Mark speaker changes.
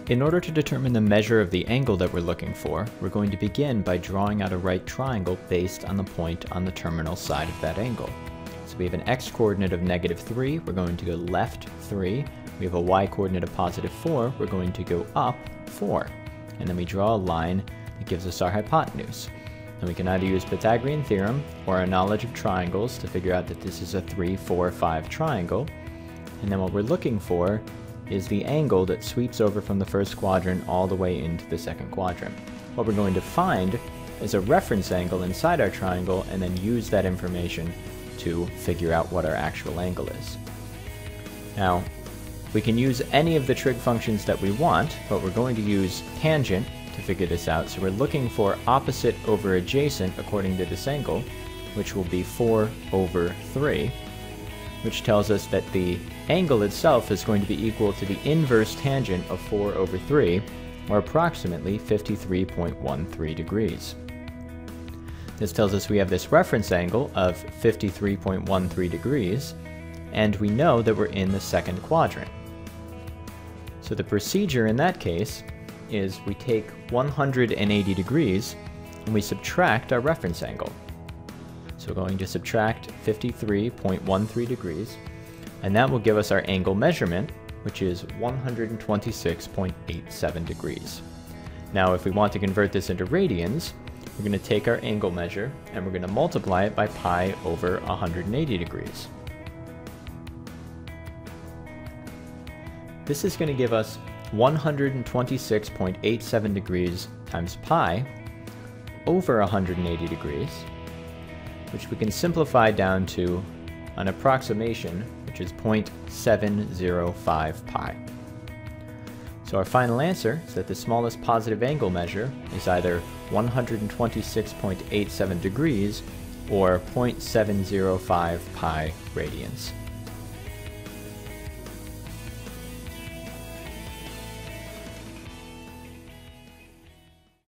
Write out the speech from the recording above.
Speaker 1: In order to determine the measure of the angle that we're looking for, we're going to begin by drawing out a right triangle based on the point on the terminal side of that angle. So we have an x-coordinate of -3, we're going to go left 3. We have a y-coordinate of +4, we're going to go up 4. And then we draw a line that gives us our hypotenuse. And we can either use Pythagorean theorem or our knowledge of triangles to figure out that this is a 3, 4, 5 triangle. And then what we're looking for is the angle that sweeps over from the first quadrant all the way into the second quadrant. What we're going to find is a reference angle inside our triangle and then use that information to figure out what our actual angle is. Now, we can use any of the trig functions that we want, but we're going to use tangent to figure this out. So we're looking for opposite over adjacent according to this angle, which will be 4/3. Which tells us that the angle itself is going to be equal to the inverse tangent of 4/3, or approximately 53.13 degrees. This tells us we have this reference angle of 53.13 degrees, and we know that we're in the second quadrant. So the procedure in that case is we take 180 degrees and we subtract our reference angle. So we're going to subtract 53.13 degrees, and that will give us our angle measurement, which is 126.87 degrees. Now, if we want to convert this into radians, we're going to take our angle measure and we're going to multiply it by pi over 180 degrees. This is going to give us 126.87 degrees times pi over 180 degrees, which we can simplify down to an approximation, which is 0.705 pi. So our final answer is that the smallest positive angle measure is either 126.87 degrees or 0.705 pi radians.